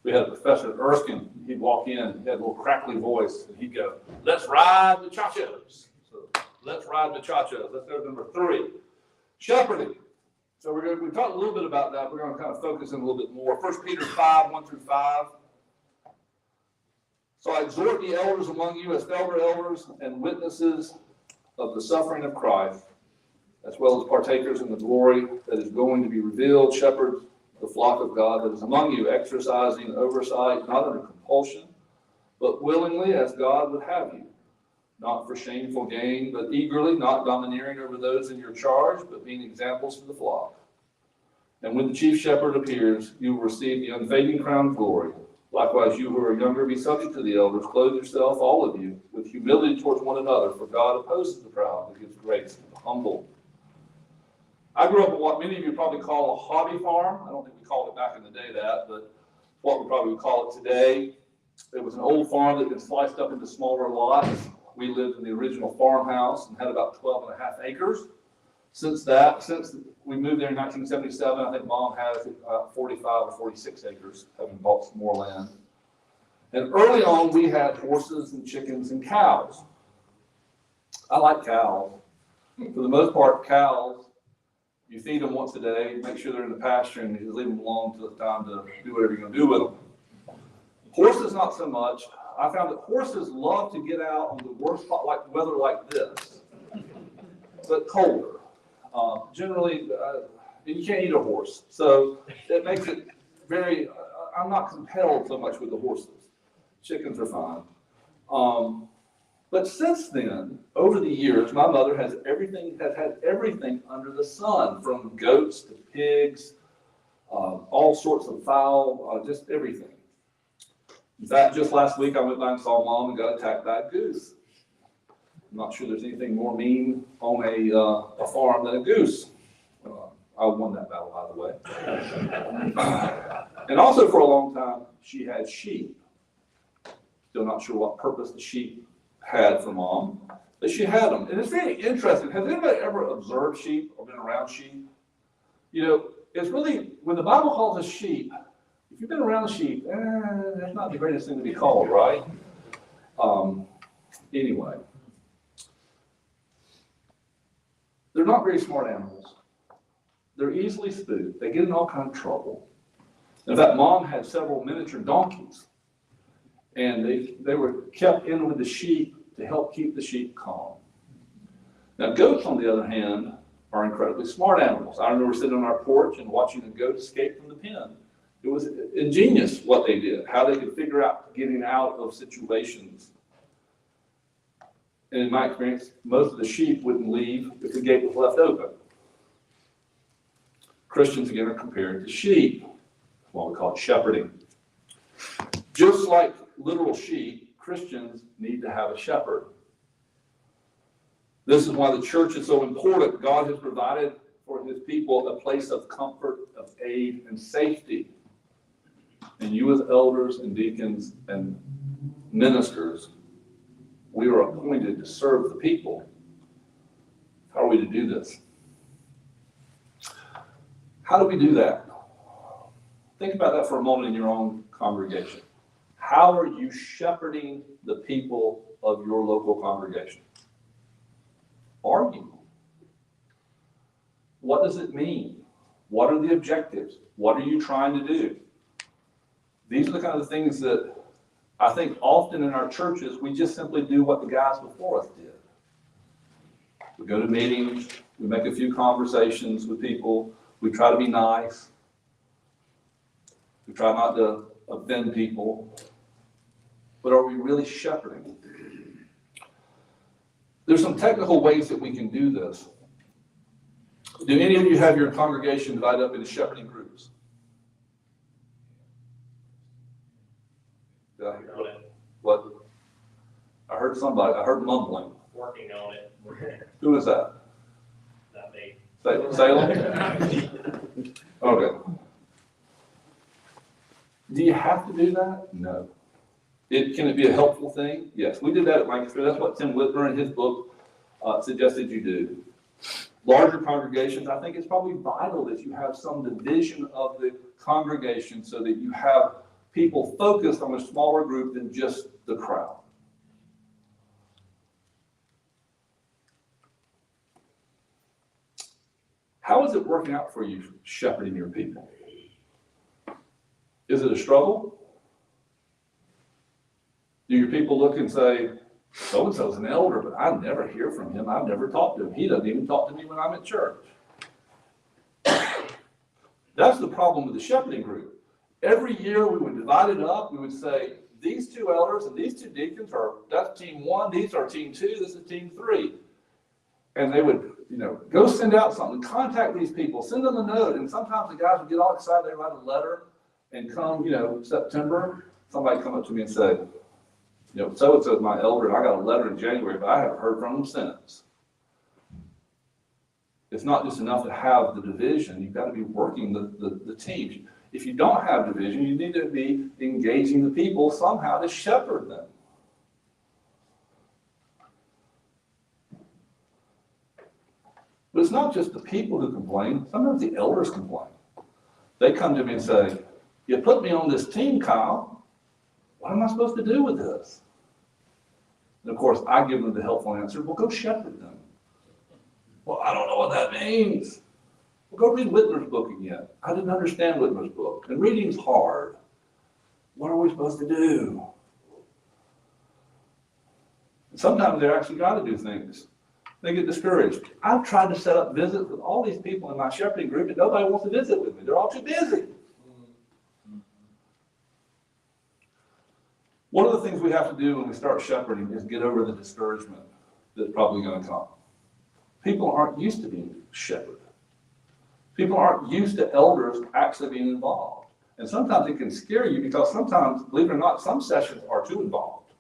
We had a professor at Erskine. He'd walk in, he had a little crackly voice, and he'd go, "Let's ride muchachos." So let's ride muchachos. Let's go to number 3, shepherding. So we talked a little bit about that. We're going to kind of focus in a little bit more. 1 Peter 5, 1 through 5. So I exhort the elders among you as fellow elders and witnesses of the suffering of Christ, as well as partakers in the glory that is going to be revealed. Shepherd the flock of God that is among you, exercising oversight, not under compulsion, but willingly as God would have you, not for shameful gain, but eagerly, not domineering over those in your charge, but being examples to the flock. And when the chief shepherd appears, you will receive the unfading crown of glory. Likewise, you who are younger, be subject to the elders. Clothe yourself, all of you, with humility towards one another, for God opposes the proud, but gives grace to the humble. I grew up in what many of you probably call a hobby farm. I don't think we called it back in the day that, but what we probably would call it today. It was an old farm that had been sliced up into smaller lots. We lived in the original farmhouse and had about 12 and a half acres. Since we moved there in 1977, I think Mom has about 45 or 46 acres, having bought some more land. And early on, we had horses and chickens and cows. I like cows. For the most part, cows, you feed them once a day, make sure they're in the pasture, and you just leave them alone until it's time to do whatever you're going to do with them. Horses, not so much. I found that horses love to get out on the worst spot, like weather like this, but colder. Generally, you can't eat a horse, so it makes it very, I'm not compelled so much with the horses. Chickens are fine. But since then, over the years, my mother has had everything under the sun, from goats to pigs, all sorts of fowl, just everything. In fact, just last week, I went by and saw Mom and got attacked by a goose. I'm not sure there's anything more mean on a farm than a goose. I won that battle, by the way. And also for a long time, she had sheep. Still not sure what purpose the sheep had for Mom, but she had them. And it's very interesting. Has anybody ever observed sheep or been around sheep? You know, it's really, when the Bible calls us sheep, if you've been around sheep, that's not the greatest thing to be called, right? Anyway. They're not very smart animals. They're easily spooked. They get in all kinds of trouble. In fact, Mom had several miniature donkeys, and they were kept in with the sheep to help keep the sheep calm. Now, goats, on the other hand, are incredibly smart animals. I remember sitting on our porch and watching a goat escape from the pen. It was ingenious what they did, how they could figure out getting out of situations. And in my experience, most of the sheep wouldn't leave if the gate was left open. Christians, again, are compared to sheep, what we call shepherding. Just like literal sheep, Christians need to have a shepherd. This is why the church is so important. God has provided for his people a place of comfort, of aid, and safety. And you as elders and deacons and ministers, we are appointed to serve the people. How are we to do this? How do we do that? Think about that for a moment in your own congregation. How are you shepherding the people of your local congregation? Are you? What does it mean? What are the objectives? What are you trying to do? These are the kind of things that I think often in our churches, we just simply do what the guys before us did. We go to meetings, we make a few conversations with people, we try to be nice, we try not to offend people, but are we really shepherding? There's some technical ways that we can do this. Do any of you have your congregation divided up into shepherding groups? Did I hear it? What? I heard somebody, I heard mumbling. Working on it. Who is that? Not me. Salem? Okay. Do you have to do that? No. Can it be a helpful thing? Yes. We did that at Lancaster. That's what Tim Whitmer in his book suggested you do. Larger congregations, I think it's probably vital that you have some division of the congregation so that you have people focused on a smaller group than just the crowd. How is it working out for you shepherding your people? Is it a struggle? Do your people look and say, so-and-so's an elder, but I never hear from him. I've never talked to him. He doesn't even talk to me when I'm at church. That's the problem with the shepherding group. Every year we would divide it up. We would say, these two elders and these two deacons that's team 1, these are team 2, this is team 3. And they would, go send out something, contact these people, send them a note. And sometimes the guys would get all excited, they write a letter, and come, September, somebody come up to me and say, so-and-so is my elder, and I got a letter in January, but I haven't heard from them since. It's not just enough to have the division, you've got to be working the teams. If you don't have division, you need to be engaging the people somehow to shepherd them. But it's not just the people who complain, sometimes the elders complain. They come to me and say, you put me on this team, Kyle. What am I supposed to do with this? And of course, I give them the helpful answer, well, go shepherd them. Well, I don't know what that means. Well, go read Whitmer's book again. I didn't understand Whitmer's book, and reading's hard. What are we supposed to do? And sometimes they're actually got to do things. They get discouraged. I've tried to set up visits with all these people in my shepherding group, and nobody wants to visit with me. They're all too busy. One of the things we have to do when we start shepherding is get over the discouragement that's probably going to come. People aren't used to being shepherded. People aren't used to elders actually being involved. And sometimes it can scare you because sometimes, believe it or not, some sessions are too involved.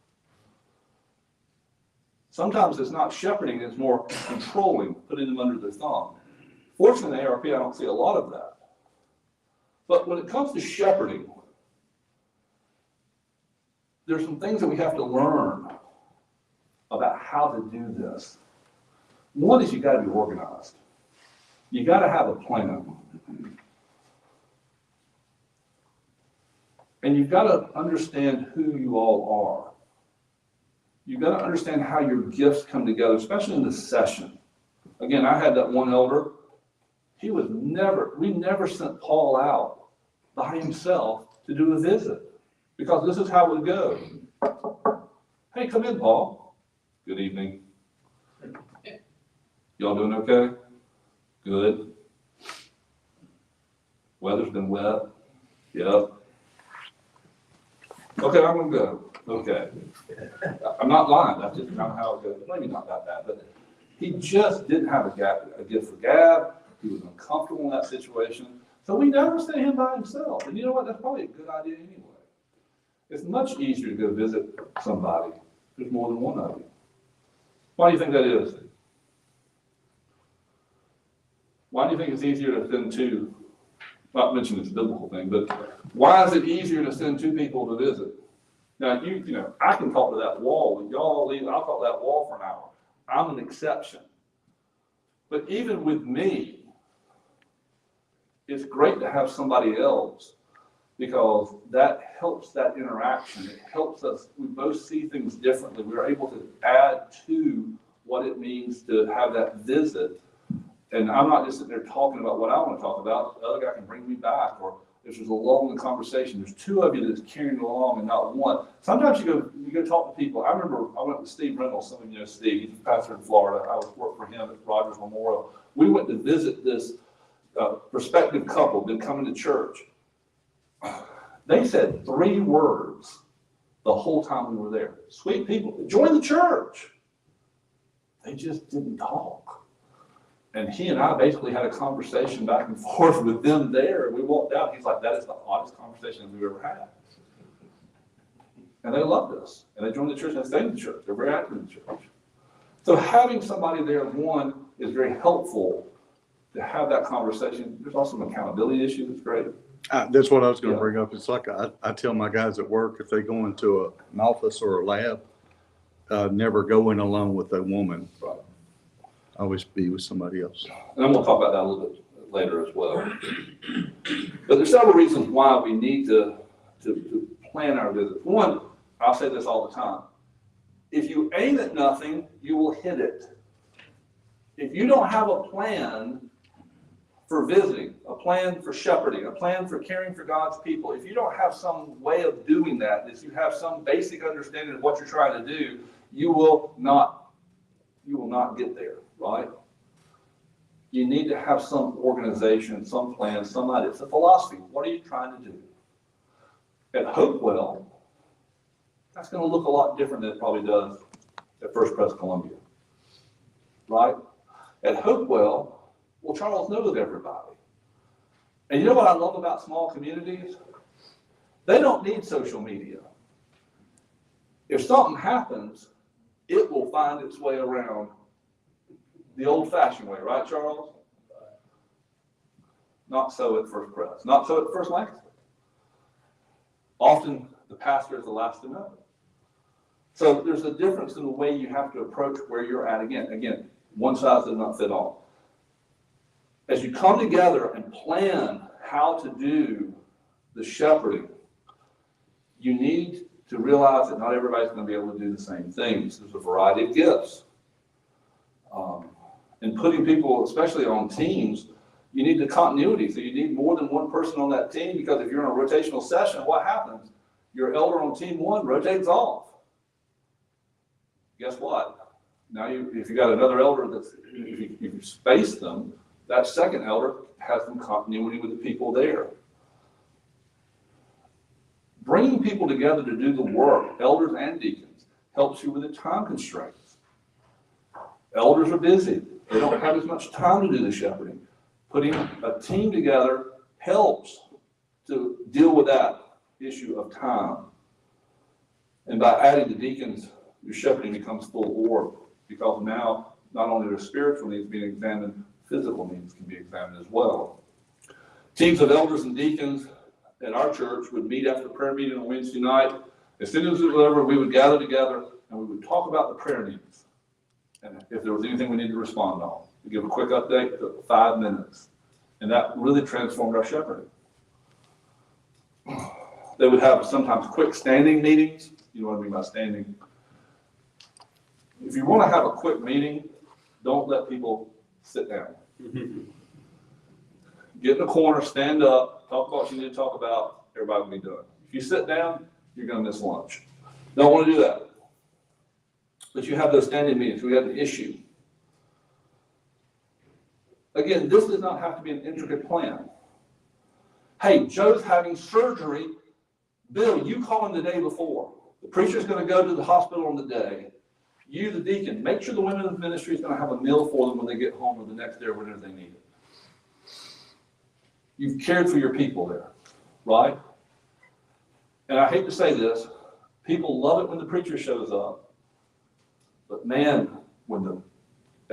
Sometimes it's not shepherding, it's more controlling, putting them under their thumb. Fortunately, in ARP, I don't see a lot of that. But when it comes to shepherding, there's some things that we have to learn about how to do this. One is you got to be organized. You got to have a plan. And you've got to understand who you all are. You've got to understand how your gifts come together, especially in the session. Again, I had that one elder. We never sent Paul out by himself to do a visit because this is how it would go. Hey, come in, Paul. Good evening. Y'all doing okay? Good. Weather's been wet. Yep. Okay, I'm gonna go. Okay. I'm not lying. That's just kind of how it goes. Maybe not that bad, but he just didn't have a gift for gab. He was uncomfortable in that situation. So we never sent him by himself. And you know what? That's probably a good idea anyway. It's much easier to go visit somebody. There's more than one of you. Why do you think that is? Why do you think it's easier to send two? Not mention it's a biblical thing, but why is it easier to send two people to visit? Now, I can talk to that wall. When y'all leave, I'll talk to that wall for an hour. I'm an exception. But even with me, it's great to have somebody else because that helps that interaction. It helps us. We both see things differently. We're able to add to what it means to have that visit. And I'm not just sitting there talking about what I want to talk about. The other guy can bring me back, or if there's a lull in the conversation, there's two of you that's carrying it along and not one. Sometimes you go talk to people. I remember I went with Steve Reynolds. Some of you know Steve. He's a pastor in Florida. I worked for him at Rogers Memorial. We went to visit this prospective couple, been coming to church. They said 3 words the whole time we were there. Sweet people, join the church. They just didn't talk. And he and I basically had a conversation back and forth with them there. We walked out. He's like, that is the oddest conversation we've ever had. And they loved us. And they joined the church and they stayed in the church. They're very active in the church. So having somebody there, one, is very helpful to have that conversation. There's also an accountability issue that's great. That's what I was going to bring up. It's like I tell my guys at work, if they go into an office or a lab, never go in alone with a woman. Right. Always be with somebody else. And I'm going to talk about that a little bit later as well. But there's several reasons why we need to to plan our visits. One, I'll say this all the time. If you aim at nothing, you will hit it. If you don't have a plan for visiting, a plan for shepherding, a plan for caring for God's people, if you don't have some way of doing that, if you have some basic understanding of what you're trying to do, you will not get there, right? You need to have some organization, some plan, some idea. It's a philosophy. What are you trying to do? At Hopewell, that's going to look a lot different than it probably does at First Pres Columbia, right? At Hopewell, well, Charles knows everybody. And you know what I love about small communities? They don't need social media. If something happens, it will find its way around the old-fashioned way, right, Charles? Not so at First Pres. Not so at First Lancaster. Often, the pastor is the last to know. So there's a difference in the way you have to approach where you're at. Again, one size does not fit all. As you come together and plan how to do the shepherding, you need to realize that not everybody's going to be able to do the same things. There's a variety of gifts. And putting people, especially on teams, you need the continuity. So you need more than one person on that team, because if you're in a rotational session, what happens? Your elder on team one rotates off. Guess what? Now, if you got another elder if you space them, that second elder has some continuity with the people there. Bringing people together to do the work, elders and deacons, helps you with the time constraints. Elders are busy. They don't have as much time to do the shepherding. Putting a team together helps to deal with that issue of time. And by adding the deacons, your shepherding becomes full orb, because now not only are spiritual needs being examined, physical needs can be examined as well. Teams of elders and deacons at our church would meet after prayer meeting on Wednesday night. As soon as it was over, we would gather together and we would talk about the prayer needs. And if there was anything we needed to respond on, we give a quick update, took 5 minutes. And that really transformed our shepherding. They would have sometimes quick standing meetings. You know what I mean by standing? If you want to have a quick meeting, don't let people sit down. Get in the corner, stand up, talk about what you need to talk about, everybody will be doing. If you sit down, you're going to miss lunch. Don't want to do that. But you have those standing meetings. We have an issue. Again, this does not have to be an intricate plan. Hey, Joe's having surgery. Bill, you call him the day before. The preacher's going to go to the hospital on the day. You, the deacon, make sure the women of the ministry is going to have a meal for them when they get home or the next day or whenever they need it. You've cared for your people there, right? And I hate to say this, people love it when the preacher shows up. But man, when the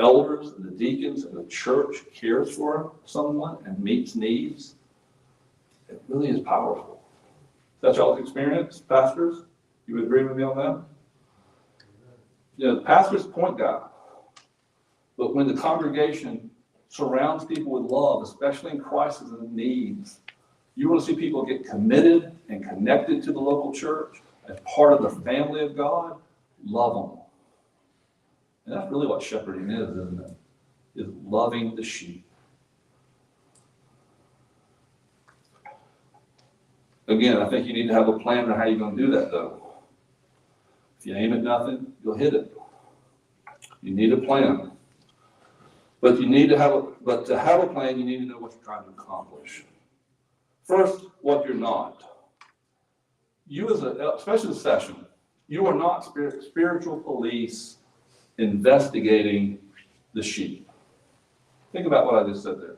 elders and the deacons and the church cares for someone and meets needs, it really is powerful. Is that y'all's experience, pastors? You would agree with me on that? Yeah, the pastor's the point guy. But when the congregation surrounds people with love, especially in crisis and needs, you want to see people get committed and connected to the local church as part of the family of God, love them. And that's really what shepherding is, isn't it? Is loving the sheep. Again, I think you need to have a plan on how you're going to do that, though. If you aim at nothing, you'll hit it. You need a plan. But to have a plan, you need to know what you're trying to accomplish. First, what you're not. You especially the session, you are not spiritual police investigating the sheep. Think about what I just said there.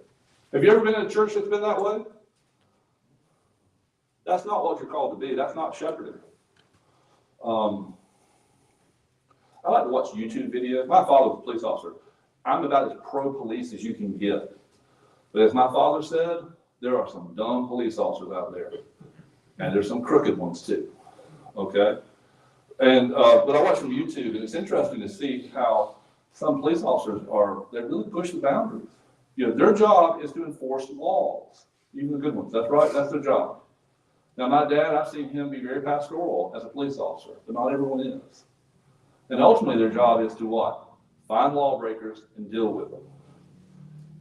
Have you ever been in a church that's been that way? That's not what you're called to be. That's not shepherding. I like to watch YouTube videos. My father was a police officer. I'm about as pro-police as you can get. But as my father said, there are some dumb police officers out there. And there's some crooked ones too. Okay? And but I watch from YouTube, and it's interesting to see how some police officers they really push the boundaries. You know, their job is to enforce laws, even the good ones. That's right, that's their job. Now, my dad, I've seen him be very pastoral as a police officer, but not everyone is. And ultimately, their job is to what? Find lawbreakers and deal with them.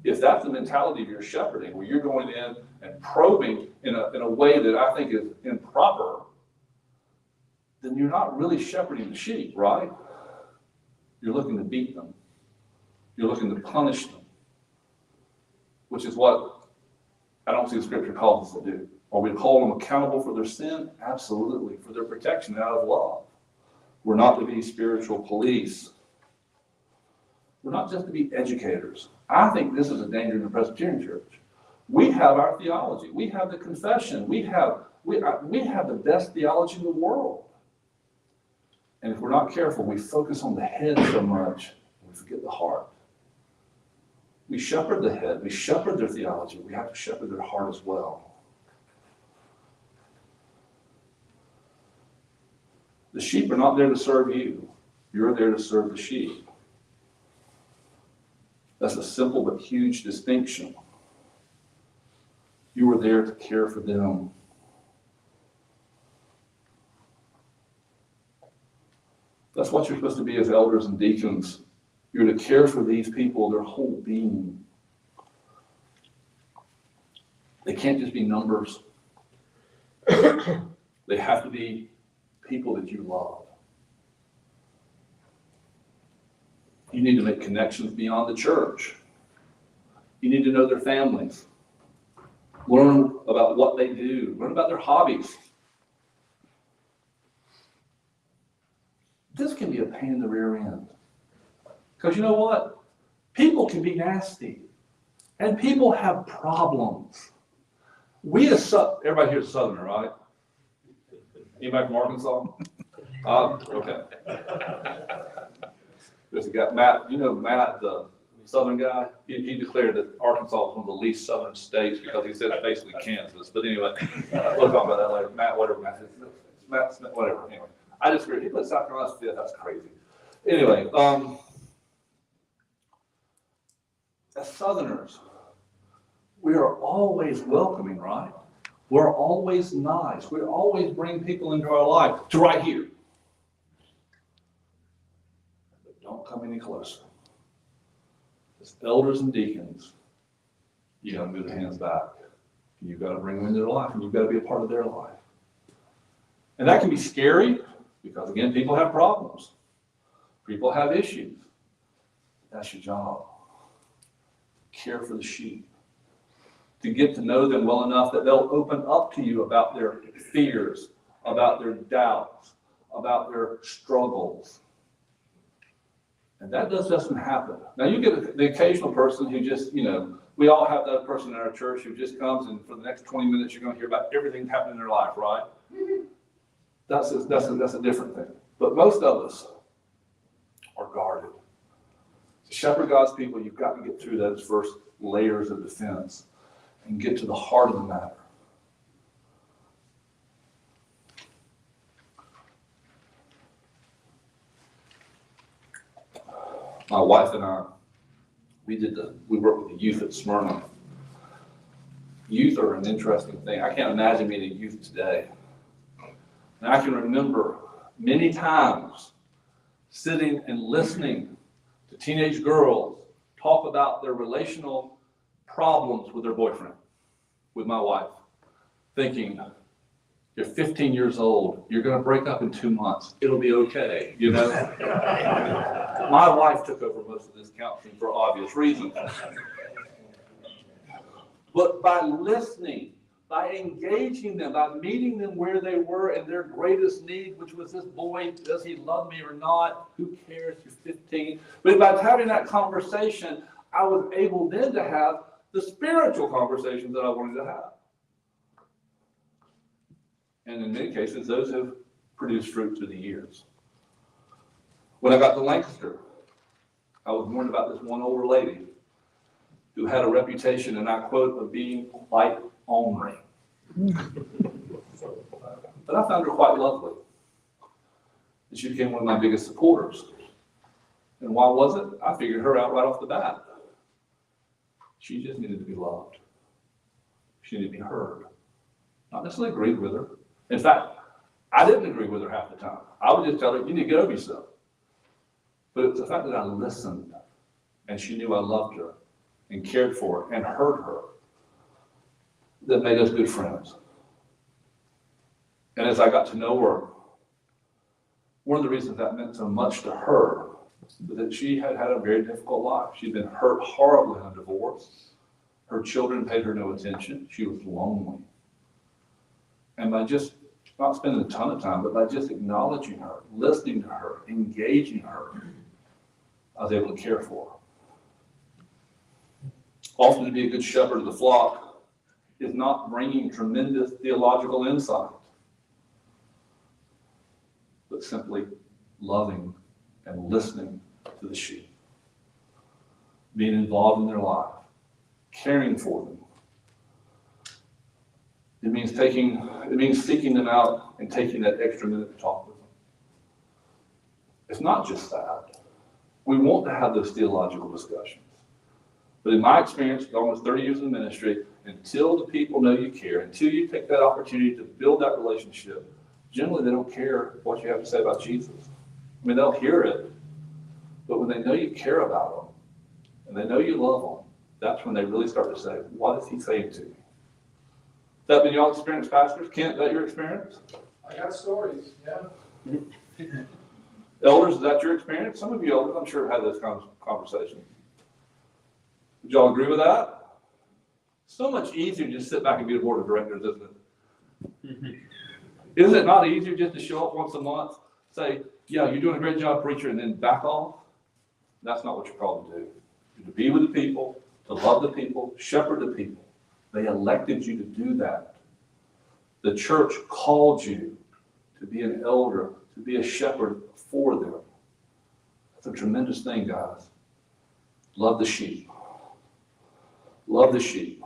If that's the mentality of your shepherding, where you're going in and probing in a way that I think is improper, then you're not really shepherding the sheep, right? You're looking to beat them. You're looking to punish them, which is what I don't see the scripture calls us to do. Are we to hold them accountable for their sin? Absolutely, for their protection out of love. We're not to be spiritual police. We're not just to be educators. I think this is a danger in the Presbyterian Church. We have our theology. We have the confession. We have the best theology in the world. And if we're not careful, we focus on the head so much, and we forget the heart. We shepherd the head. We shepherd their theology. We have to shepherd their heart as well. The sheep are not there to serve you. You're there to serve the sheep. That's a simple but huge distinction. You are there to care for them. That's what you're supposed to be as elders and deacons. You're to care for these people, their whole being. They can't just be numbers. They have to be people that you love. You need to make connections beyond the church. You need to know their families. Learn about what they do. Learn about their hobbies. This can be a pain in the rear end. Because you know what? People can be nasty. And people have problems. Everybody here is Southerner, right? Anybody from Arkansas? Okay. There's a guy, Matt, you know Matt, the Southern guy? He declared that Arkansas is one of the least Southern states because he said it's basically Kansas. But anyway, we'll talk about that later. Matt, whatever Matt is. Matt Smith, whatever. Anyway, I disagree. He put South Carolina fifth. That's crazy. Anyway, as Southerners, we are always welcoming, right? We're always nice. We always bring people into our life to right here. But don't come any closer. As elders and deacons, you got to move the hands back. You've got to bring them into their life, and you've got to be a part of their life. And that can be scary because, again, people have problems. People have issues. That's your job. Care for the sheep. To get to know them well enough that they'll open up to you about their fears, about their doubts, about their struggles. And that doesn't happen. Now, you get the occasional person who just, we all have that person in our church who just comes and for the next 20 minutes you're going to hear about everything happening in their life, right? That's a different thing. But most of us are guarded. To shepherd God's people, you've got to get through those first layers of defense and get to the heart of the matter. My wife and I, we worked with the youth at Smyrna. Youth are an interesting thing. I can't imagine being a youth today. And I can remember many times sitting and listening to teenage girls talk about their relational problems with their boyfriend, with my wife, thinking, you're 15 years old, you're going to break up in 2 months, it'll be okay, My wife took over most of this counseling for obvious reasons. But by listening, by engaging them, by meeting them where they were in their greatest need, which was this boy, does he love me or not? Who cares? You're 15. But by having that conversation, I was able then to have the spiritual conversations that I wanted to have. And in many cases, those have produced fruit through the years. When I got to Lancaster, I was warned about this one older lady who had a reputation, and I quote, of being quite ornery. But I found her quite lovely. And she became one of my biggest supporters. And why was it? I figured her out right off the bat. She just needed to be loved. She needed to be heard. Not necessarily agreed with her. In fact, I didn't agree with her half the time. I would just tell her, you need to get over yourself. But it's the fact that I listened, and she knew I loved her, and cared for her, and heard her, that made us good friends. And as I got to know her, one of the reasons that meant so much to her was that she had had a very difficult life. She'd been hurt horribly in a divorce. Her children paid her no attention. She was lonely. And by just not spending a ton of time, but by just acknowledging her, listening to her, engaging her, I was able to care for her. Often to be a good shepherd of the flock is not bringing tremendous theological insight, but simply loving and listening to the sheep, being involved in their life, caring for them. It means seeking them out and taking that extra minute to talk with them. It's not just that. We want to have those theological discussions. But in my experience, with almost 30 years in the ministry, until the people know you care, until you take that opportunity to build that relationship, generally they don't care what you have to say about Jesus. I mean, they'll hear it, but when they know you care about them, and they know you love them, that's when they really start to say, what is he saying to me? That been y'all's experience, pastors? Kent, that your experience? I got stories, yeah. Elders, is that your experience? Some of you elders, I'm sure, have had those kinds of conversations. Would y'all agree with that? So much easier to just sit back and be the board of directors, isn't it? Isn't it not easier just to show up once a month, say, yeah, you're doing a great job, preacher, and then back off? That's not what you're called to do. You're to be with the people, to love the people, shepherd the people. They elected you to do that. The church called you to be an elder, to be a shepherd for them. That's a tremendous thing, guys. Love the sheep. Love the sheep.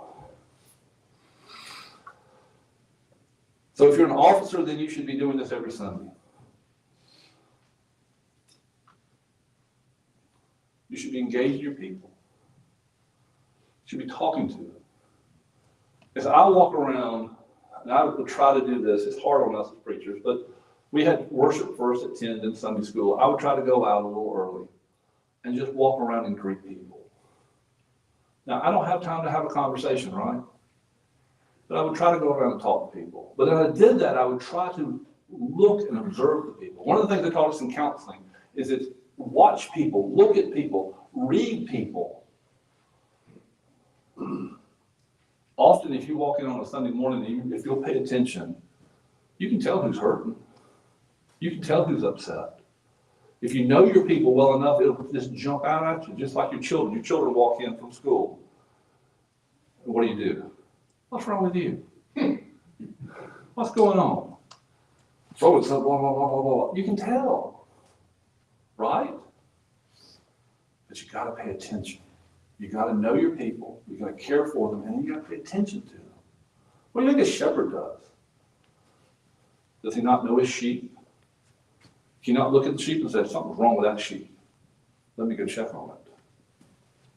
So if you're an officer, then you should be doing this every Sunday. You should be engaging your people. You should be talking to them. As I walk around, and I would try to do this, it's hard on us as preachers, but we had worship first at 10 in Sunday school. I would try to go out a little early and just walk around and greet people. Now, I don't have time to have a conversation, right? But I would try to go around and talk to people. But as I did that, I would try to look and observe the people. One of the things they taught us in counseling is it's watch people, look at people, read people. Often, if you walk in on a Sunday morning, if you'll pay attention, you can tell who's hurting. You can tell who's upset. If you know your people well enough, it'll just jump out at you, just like your children. Your children walk in from school. And what do? What's wrong with you? What's going on? So it's blah, blah, blah, blah, blah. You can tell, right? But you got to pay attention. You got to know your people. You got to care for them, and you got to pay attention to them. What do you think a shepherd does? Does he not know his sheep? Can you not look at the sheep and say, something's wrong with that sheep? Let me go check on it.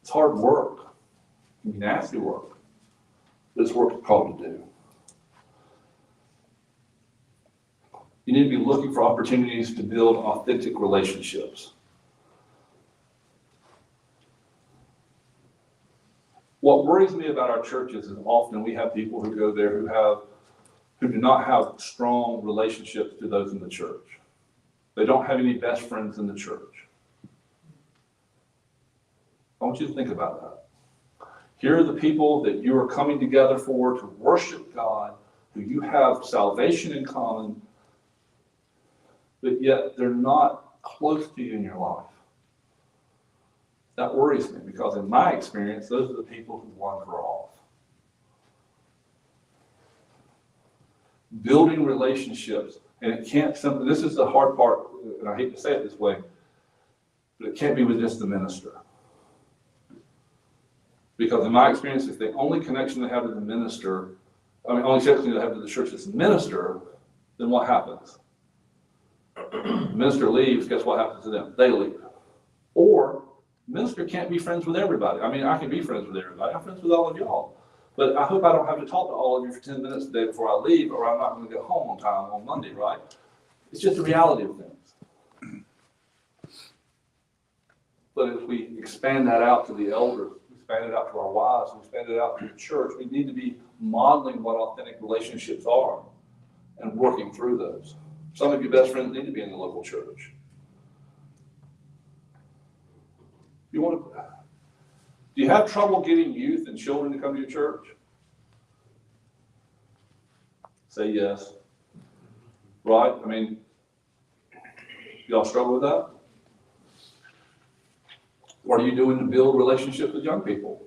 It's hard work. It can be nasty work. But it's work you're called to do. You need to be looking for opportunities to build authentic relationships. What worries me about our churches is often we have people who go there who do not have strong relationships to those in the church. They don't have any best friends in the church. I want you to think about that. Here are the people that you are coming together for to worship God, who you have salvation in common, but yet they're not close to you in your life. That worries me because in my experience, those are the people who wander off. Building relationships, and it can't simply, this is the hard part, and I hate to say it this way, but it can't be with just the minister. Because in my experience, if the only connection they have to the minister, only connection they have to the church is the minister, then what happens? The minister leaves, guess what happens to them? They leave. Or, minister can't be friends with everybody. I can be friends with everybody. I'm friends with all of y'all. But I hope I don't have to talk to all of you for 10 minutes today before I leave, or I'm not going to get home on time on Monday, right? It's just the reality of things. But if we expand that out to the elders, we expand it out to our wives, we expand it out to the church, we need to be modeling what authentic relationships are and working through those. Some of your best friends need to be in the local church. Do you have trouble getting youth and children to come to your church? Say yes. Right? I mean, y'all struggle with that? What are you doing to build relationships with young people?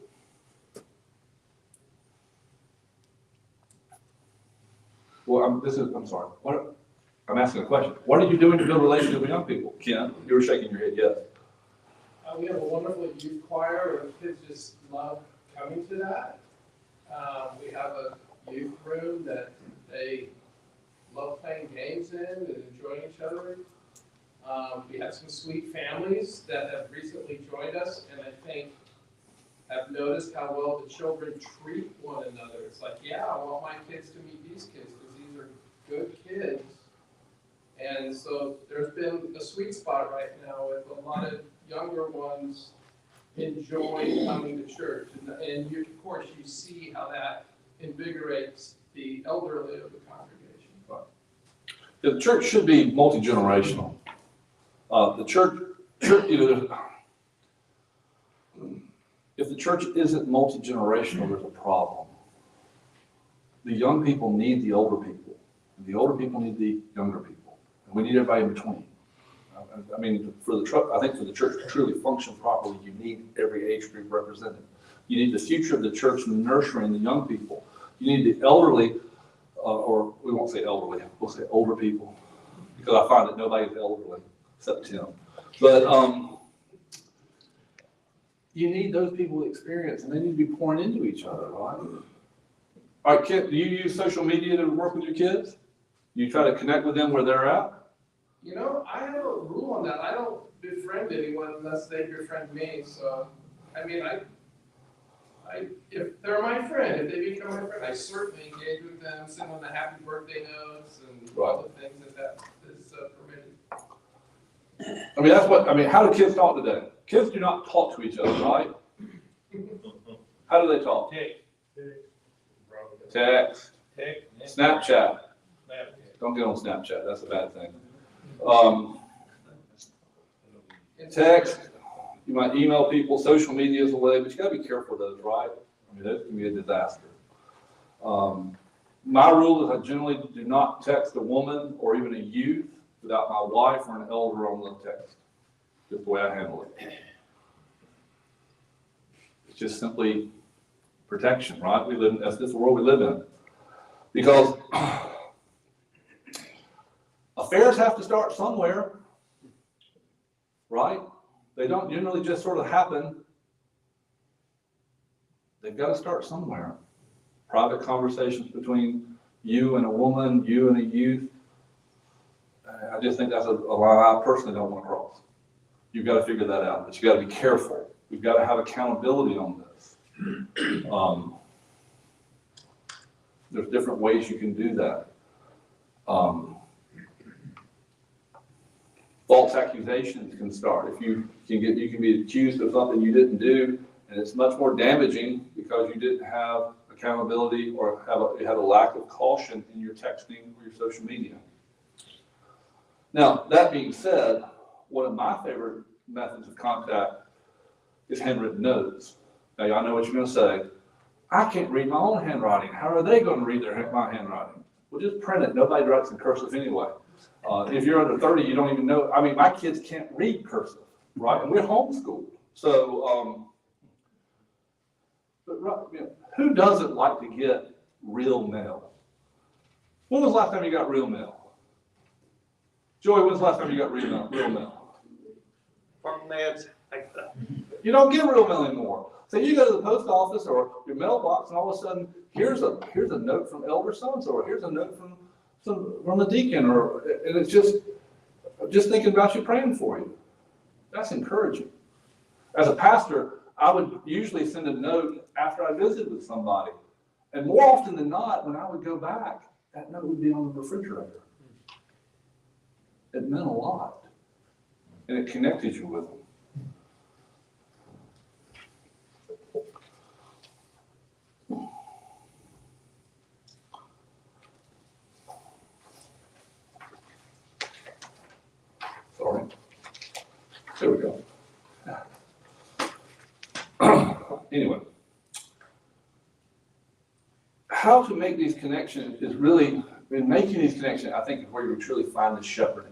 Well, I'm sorry. I'm asking a question. What are you doing to build relationships with young people? Ken, you were shaking your head, yes. We have a wonderful youth choir, and kids just love coming to that. We have a youth room that they love playing games in and enjoying each other. We have some sweet families that have recently joined us, and I think have noticed how well the children treat one another. It's like, yeah, I want my kids to meet these kids because these are good kids. And so there's been a sweet spot right now with a lot of younger ones enjoying coming to church. And you, of course, you see how that invigorates the elderly of the congregation. Right. The church should be multi-generational. The church, if the church isn't multi-generational, there's a problem. The young people need the older people, and the older people need the younger people, and we need everybody in between. I mean, I think for the church to truly function properly, you need every age group represented. You need the future of the church nurturing the young people. You need the elderly, or we won't say elderly, we'll say older people, because I find that nobody's elderly except Tim. But you need those people with experience, and they need to be pouring into each other, right? All right, Kent, do you use social media to work with your kids? You try to connect with them where they're at? You know, I have a rule on that. I don't befriend anyone unless they befriend me. So, I mean, if they're my friend, if they become my friend, I certainly engage with them, send them the happy birthday notes and all the things that is permitted. I mean, how do kids talk today? Kids do not talk to each other, right? How do they talk? Text. Snapchat. Don't get on Snapchat, that's a bad thing. Text, you might email people, social media is a way, but you gotta be careful of those, right? I mean, those can be a disaster. My rule is I generally do not text a woman or even a youth without my wife or an elder on the text. Just the way I handle it. It's just simply protection, right? That's the world we live in. Because affairs have to start somewhere, right? They don't generally just sort of happen. They've got to start somewhere. Private conversations between you and a woman, you and a youth. I just think that's a line I personally don't want to cross. You've got to figure that out, but you got to be careful. We've got to have accountability on this. There's different ways you can do that. False accusations can start. If you can be accused of something you didn't do, and it's much more damaging because you didn't have accountability or you had a lack of caution in your texting or your social media. Now, that being said, one of my favorite methods of contact is handwritten notes. Now, y'all know what you're going to say. I can't read my own handwriting. How are they going to read my handwriting? Well, just print it. Nobody writes in cursive anyway. If you're under 30, you don't even know. I mean, my kids can't read cursive, right? And we're homeschooled. So, who doesn't like to get real mail? When was the last time you got real mail? Joey, when's the last time you got real mail? You don't get real mail anymore. So you go to the post office or your mailbox, and all of a sudden, here's a note from Elder so-and-so, or here's a note from the deacon, and it's just thinking about you, praying for you. That's encouraging. As a pastor, I would usually send a note after I visited with somebody And more often than not, when I would go back, that note would be on the refrigerator. It meant a lot. And it connected you with them. Sorry. There we go. Anyway. How to make these connections is really, in making these connections, I think is where you truly find the shepherding.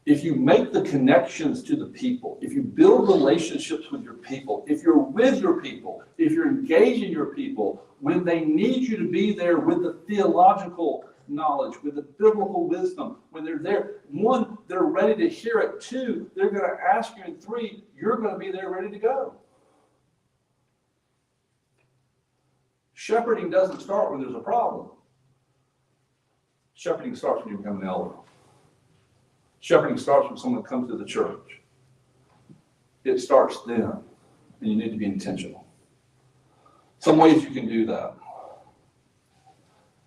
If you make the connections to the people, if you build relationships with your people, if you're with your people, if you're engaging your people, when they need you to be there with the theological knowledge, with the biblical wisdom, when they're there, one, they're ready to hear it. Two, they're going to ask you. And three, you're going to be there ready to go. Shepherding doesn't start when there's a problem. Shepherding starts when you become an elder. Shepherding starts when someone comes to the church. It starts then, and you need to be intentional. Some ways you can do that.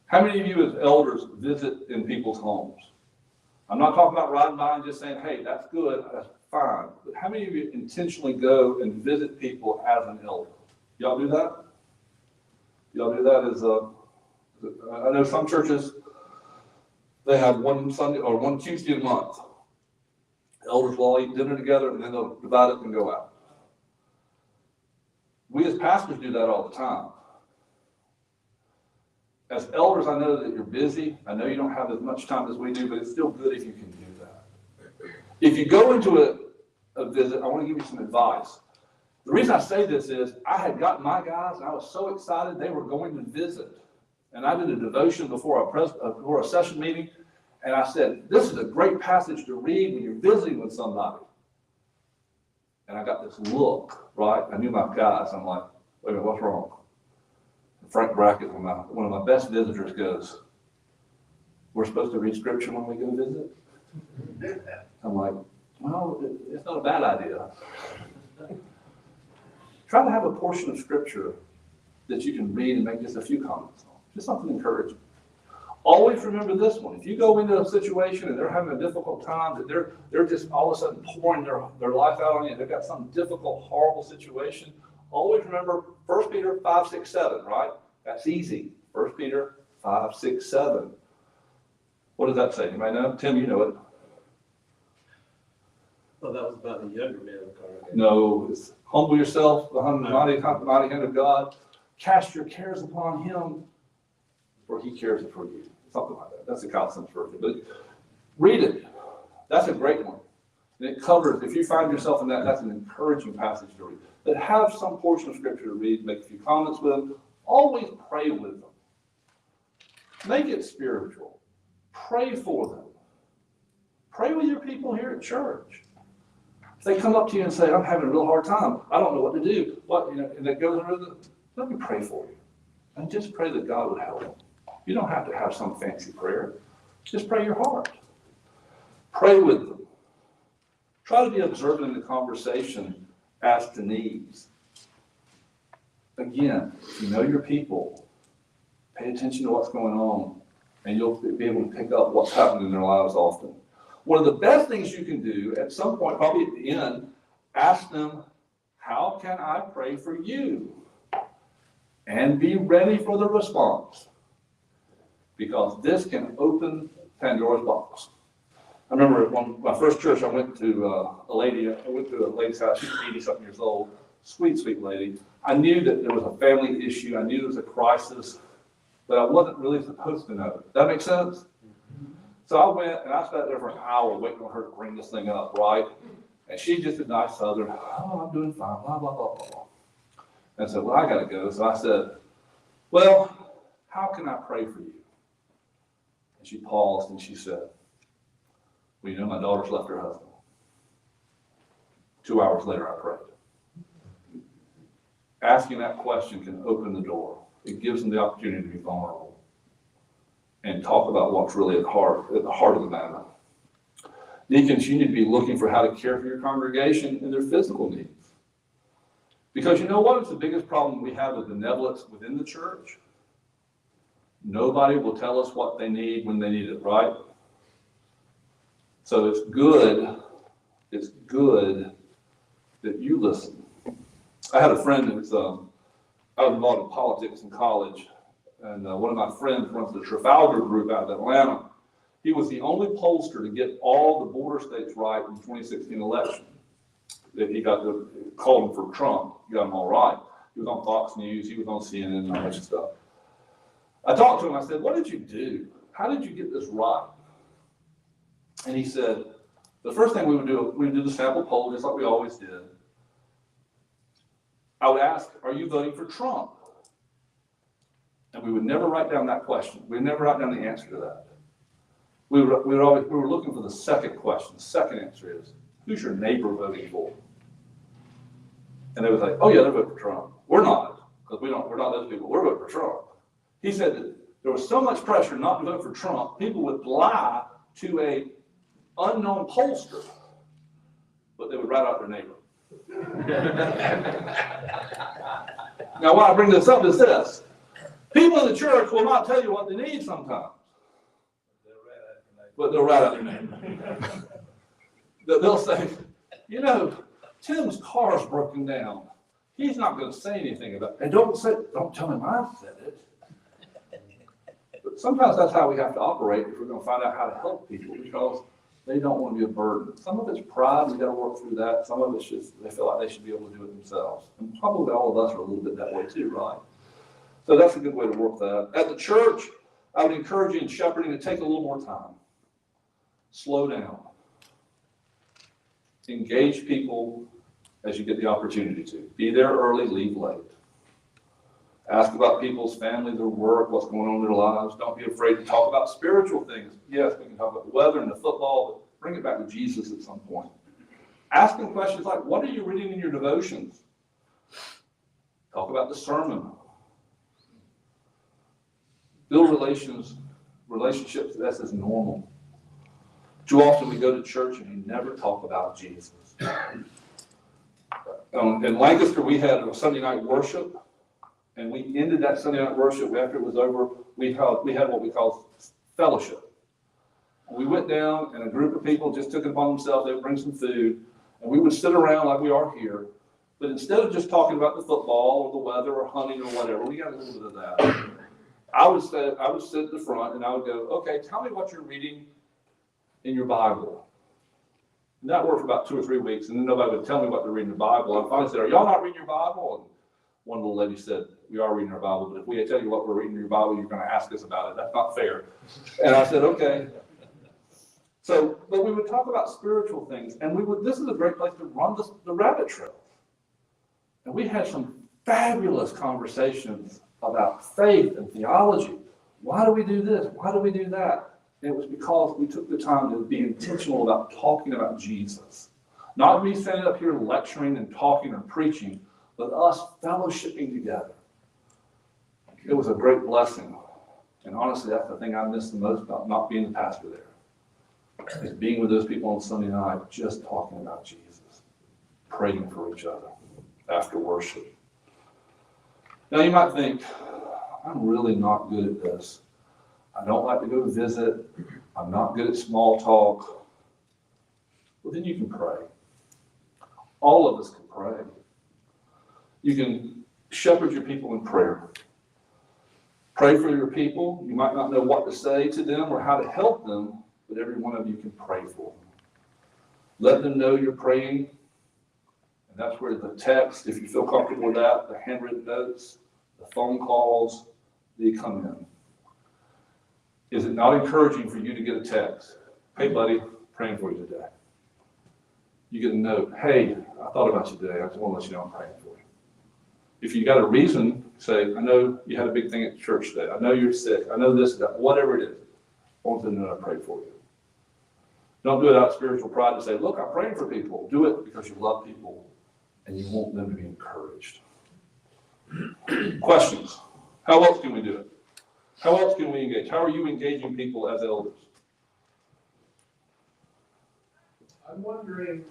How many of you as elders visit in people's homes? I'm not talking about riding by and just saying, hey, that's good, that's fine. But how many of you intentionally go and visit people as an elder? Y'all do that? Y'all do that as I know some churches, they have one Sunday or one Tuesday a month. Elders will all eat dinner together and then they'll divide up and go out. We as pastors do that all the time. As elders, I know that you're busy. I know you don't have as much time as we do, but it's still good if you can do that. If you go into a visit, I want to give you some advice. The reason I say this is I had gotten my guys and I was so excited they were going to visit. And I did a devotion before a session meeting. And I said, this is a great passage to read when you're visiting with somebody. And I got this look, right? I knew my guys. I'm like, wait a minute, what's wrong? And Frank Brackett, one of my best visitors, goes, we're supposed to read scripture when we go visit? I'm like, well, it's not a bad idea. Try to have a portion of scripture that you can read and make just a few comments on. Just something encouraging. Always remember this one. If you go into a situation and they're having a difficult time, that they're just all of a sudden pouring their life out on you, they've got some difficult, horrible situation, always remember 1 Peter 5, 6, 7, right? That's easy. 1 Peter 5, 6, 7. What does that say? You might know? Tim, you know it. Well, that was about the younger man of the congregation. No, it's humble yourself behind the mighty hand of God. Cast your cares upon him, for he cares for you. Something like that. That's a constant version. But read it. That's a great one. And it covers, if you find yourself in that, that's an encouraging passage to read. But have some portion of scripture to read, make a few comments with them. Always pray with them. Make it spiritual. Pray for them. Pray with your people here at church. If they come up to you and say, I'm having a real hard time, I don't know what to do, and they go through let me pray for you. And just pray that God would help them. You don't have to have some fancy prayer. Just pray your heart. Pray with them. Try to be observant in the conversation as to needs. Again, if you know your people, pay attention to what's going on, and you'll be able to pick up what's happening in their lives often. One of the best things you can do at some point, probably at the end, ask them, how can I pray for you? And be ready for the response. Because this can open Pandora's box. I remember at my first church, I went to a lady's house. She was 80-something years old. Sweet, sweet lady. I knew that there was a family issue. I knew there was a crisis, but I wasn't really supposed to know. That make sense? So I went and I sat there for an hour waiting on her to bring this thing up, right? And she just a nice southern, oh, I'm doing fine, blah, blah, blah, blah, blah. And I said, well, I got to go. So I said, well, how can I pray for you? And she paused and she said, well, you know, my daughter's left her husband. 2 hours later, I prayed. Asking that question can open the door. It gives them the opportunity to be vulnerable and talk about what's really at the heart of the matter. Deacons, you need to be looking for how to care for your congregation and their physical needs. Because you know what is the biggest problem we have with benevolence within the church? Nobody will tell us what they need when they need it, right? So it's good that you listen. I had a friend that was, I was involved in politics in college, and one of my friends runs the Trafalgar Group out of Atlanta. He was the only pollster to get all the border states right in the 2016 election. That he called him for Trump, he got them all right. He was on Fox News, he was on CNN and all that stuff. I talked to him, I said, what did you do? How did you get this right? And he said, the first thing we would do the sample poll just like we always did. I would ask, are you voting for Trump? And we would never write down that question. We'd never write down the answer to that. We were looking for the second question. The second answer is, who's your neighbor voting for? And they would say, oh yeah, they're voting for Trump. We're not, because we're not those people. We're voting for Trump. He said that there was so much pressure not to vote for Trump, people would lie to a unknown pollster, but they would write out their neighbor. Now, why I bring this up is this. People in the church will not tell you what they need sometimes, but they'll write out their neighbor. They'll say, you know, Tim's car's broken down. He's not going to say anything about it. And don't tell him I said it. But sometimes that's how we have to operate if we're going to find out how to help people, because they don't want to be a burden. Some of it's pride, we got to work through that. Some of it's just they feel like they should be able to do it themselves. And probably all of us are a little bit that way too, right? So that's a good way to work that. At the church, I would encourage you in shepherding to take a little more time. Slow down. Engage people as you get the opportunity to. Be there early, leave late. Ask about people's family, their work, what's going on in their lives. Don't be afraid to talk about spiritual things. Yes, we can talk about the weather and the football, but bring it back to Jesus at some point. Ask them questions like, what are you reading in your devotions? Talk about the sermon. Build relationships that's as normal. Too often we go to church and we never talk about Jesus. In Lancaster, we had a Sunday night worship, and we ended that Sunday night worship after it was over. We had what we call fellowship. And we went down, and a group of people just took it upon themselves. They would bring some food, and we would sit around like we are here. But instead of just talking about the football or the weather or hunting or whatever, we got a little bit of that. I would sit at the front, and I would go, okay, tell me what you're reading in your Bible. And that worked for about 2 or 3 weeks, and then nobody would tell me what they're reading in the Bible. I finally said, are y'all not reading your Bible? And one little lady said, we are reading our Bible, but if we tell you what we're reading in your Bible, you're going to ask us about it. That's not fair. And I said, okay. So, but we would talk about spiritual things, and this is a great place to run the rabbit trail. And we had some fabulous conversations about faith and theology. Why do we do this? Why do we do that? And it was because we took the time to be intentional about talking about Jesus. Not me standing up here lecturing and talking and preaching, but us fellowshipping together. It was a great blessing. And honestly, that's the thing I miss the most about not being the pastor there. Is being with those people on Sunday night, just talking about Jesus. Praying for each other after worship. Now you might think, I'm really not good at this. I don't like to go visit. I'm not good at small talk. Well, then you can pray. All of us can pray. You can shepherd your people in prayer. Pray for your people. You might not know what to say to them or how to help them, but every one of you can pray for them. Let them know you're praying. And that's where the text, if you feel comfortable with that, the handwritten notes, the phone calls, they come in. Is it not encouraging for you to get a text? Hey, buddy, praying for you today. You get a note. Hey, I thought about you today. I just want to let you know I'm praying for you. If you got a reason, say, I know you had a big thing at church today. I know you're sick. I know this, that, whatever it is. I want them to know I prayed for you. Don't do it out of spiritual pride to say, look, I'm praying for people. Do it because you love people and you want them to be encouraged. Questions? How else can we do it? How else can we engage? How are you engaging people as elders? I'm wondering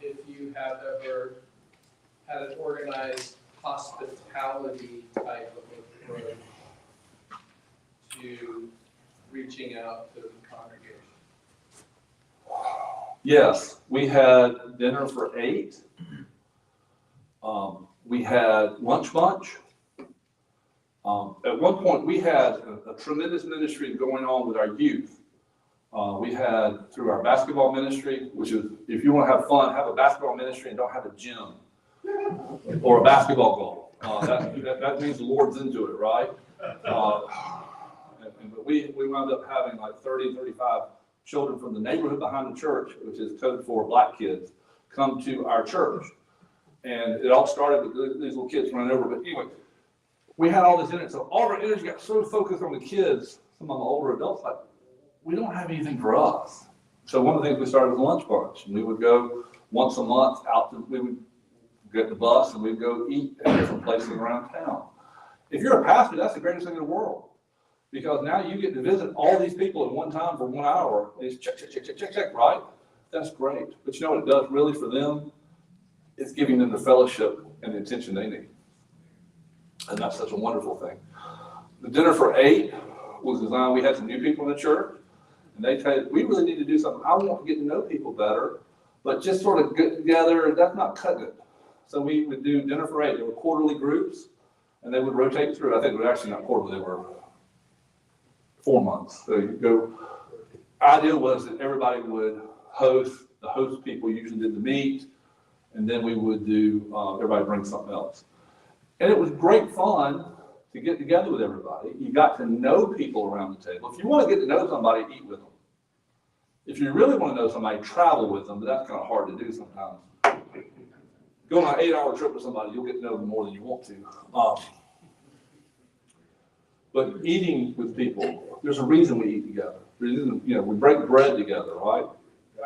if you have ever had an organized hospitality type of approach to reaching out to the congregation? Yes, we had dinner for 8. We had lunch bunch. At one point, we had a tremendous ministry going on with our youth. We had through our basketball ministry, which is, if you want to have fun, have a basketball ministry and don't have a gym or a basketball goal. That means the Lord's into it, right? But we wound up having like 30, 35 children from the neighborhood behind the church, which is code for black kids, come to our church. And it all started with these little kids running over. But anyway, we had all this in it. So all of our energy got so focused on the kids, some of the older adults, like, we don't have anything for us. So one of the things we started was a lunch bunch. And we would go once a month we would get the bus and we'd go eat at different places around town. If you're a pastor, that's the greatest thing in the world. Because now you get to visit all these people at one time for 1 hour. It's check, right? That's great. But you know what it does really for them? It's giving them the fellowship and the attention they need. And that's such a wonderful thing. The dinner for 8 was designed, we had some new people in the church, and they said, we really need to do something. I want to get to know people better, but just sort of get together, that's not cutting it. So we would do dinner for 8. There were quarterly groups, and they would rotate through. I think it was actually not quarterly, they were 4 months. So you go, idea was that everybody would host, the host people usually did the meat, and then we would do, everybody bring something else. And it was great fun to get together with everybody. You got to know people around the table. If you want to get to know somebody, eat with them. If you really want to know somebody, travel with them, but that's kind of hard to do sometimes. Go on an 8-hour trip with somebody, you'll get to know them more than you want to. But eating with people, there's a reason we eat together. Reason, we break bread together, right?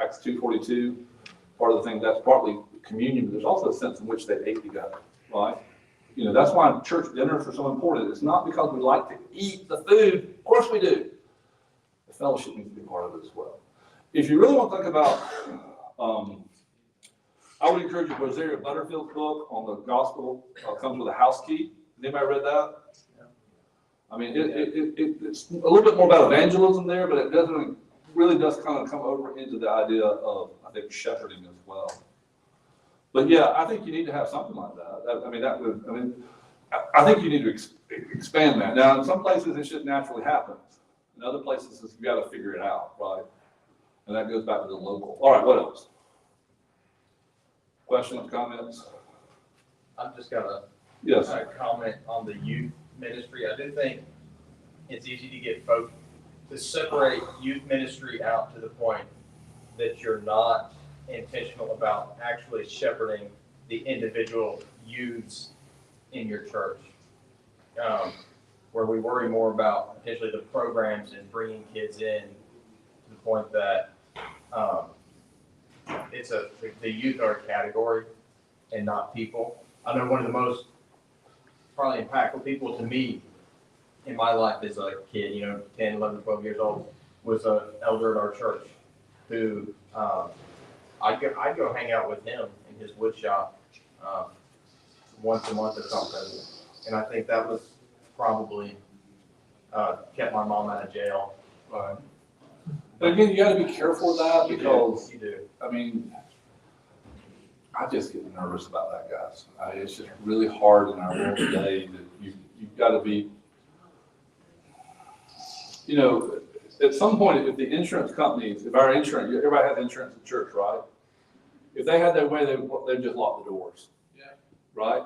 Acts 2:42, part of the thing, that's partly communion, but there's also a sense in which they ate together, right? That's why church dinners are so important. It's not because we like to eat the food. Of course we do. The fellowship needs to be part of it as well. If you really want to think about, I would encourage you, Rosaria Butterfield's book on the gospel comes with a house key. Has anybody read that? I mean, it's a little bit more about evangelism there, but it really does kind of come over into the idea of, I think, shepherding as well. But yeah, I think you need to have something like that. I think you need to expand that. Now, in some places, it just naturally happens. In other places, you've got to figure it out, right? And that goes back to the local. All right, what else? Questions, comments? I've just got Yes. a comment on the youth ministry. I do think it's easy to get folks to separate youth ministry out to the point that you're not intentional about actually shepherding the individual youths in your church, where we worry more about potentially the programs and bringing kids in to the point that the youth are a category and not people. I know one of the most probably impactful people to me in my life as a kid, 10, 11, 12 years old, was an elder at our church who I'd go hang out with him in his wood shop once a month or something. And I think that was probably kept my mom out of jail. Right. But again, you got to be careful of that because, You do. I mean, I just get nervous about that, guys. It's just really hard in our world today that you've got to be, at some point, if the insurance companies, if our insurance, everybody has insurance at church, right? If they had their way, they'd just lock the doors. Yeah. Right?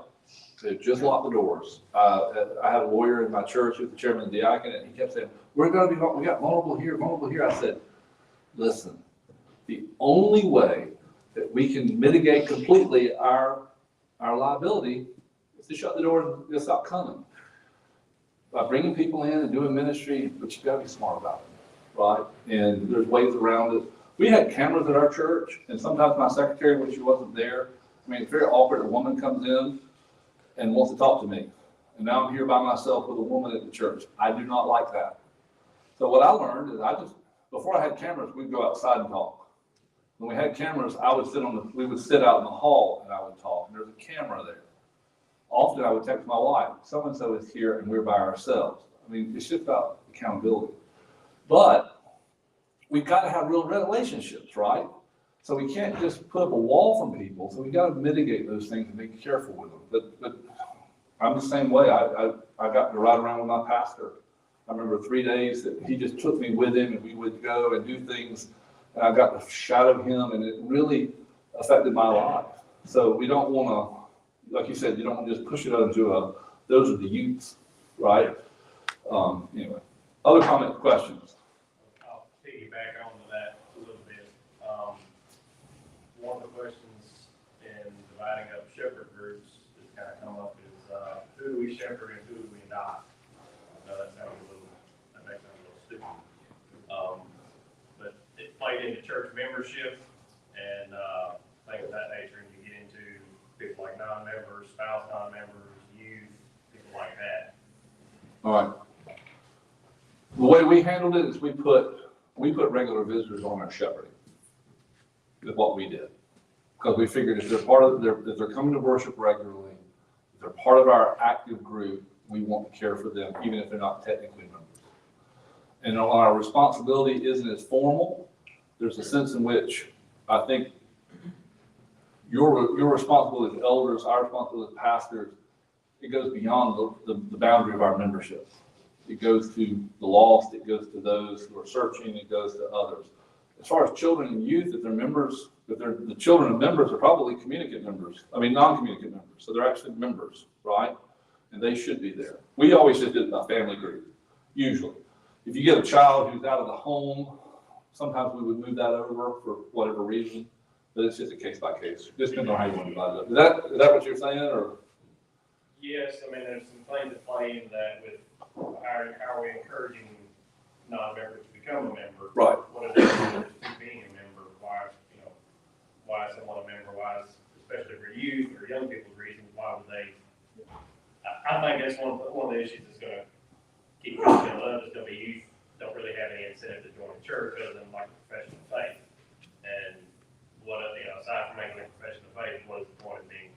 They'd just lock the doors. I had a lawyer in my church who's the chairman of the diaconate, and he kept saying, we got vulnerable here, vulnerable here. I said, listen, the only way that we can mitigate completely our liability is to shut the door and just stop coming. By bringing people in and doing ministry, but you've got to be smart about it, right? And there's ways around it. We had cameras at our church, and sometimes my secretary, when she wasn't there, it's very awkward. A woman comes in and wants to talk to me. And now I'm here by myself with a woman at the church. I do not like that. So what I learned is before I had cameras, we'd go outside and talk. When we had cameras, we would sit out in the hall and I would talk, and there's a camera there. Often I would text my wife, so-and-so is here and we're by ourselves. I mean, it's just about accountability. But we've got to have real relationships, right? So we can't just put up a wall from people, so we got to mitigate those things and be careful with them. But I'm the same way. I got to ride around with my pastor. I remember 3 days that he just took me with him and we would go and do things. And I got to shadow him and it really affected my life. So we don't want to, like you said, you don't want to just push it into those are the youths, right? Anyway, other questions? I'll piggyback on to that a little bit. One of the questions in dividing up shepherd groups that's kind of come up is, who do we shepherd and who do we not? I know that may sound a little stupid. But it played into church membership and, things of that nature, and you get into people like non-members, spouse non-members, youth, people like that. All right. The way we handled it is we put regular visitors on our shepherding. Is what we did. Because we figured if they're if they're coming to worship regularly, if they're part of our active group, we want to care for them, even if they're not technically members. And our responsibility isn't as formal. There's a sense in which I think your responsibility as elders, our responsibility as pastors, it goes beyond the boundary of our membership. It goes to the lost, it goes to those who are searching, it goes to others. As far as children and youth, if they're members, the children of members are probably non-communicant members. So they're actually members, right? And they should be there. We always just did a family group, usually. If you get a child who's out of the home, sometimes we would move that over for whatever reason, but it's just a case by case. Just depends on how you want to divide it up. Is that what you're saying, or? Yes, I mean, there's some things that play in that with how are we encouraging non-members to become a member? Right. What are the benefits to being a member? Why is someone a member? Why is, especially for youth or young people's reasons, why would they? I think that's one of the issues that's going to keep people up is going to be youth don't really have any incentive to join the church other than like a profession of faith. And aside from making a profession of faith, what is the point of being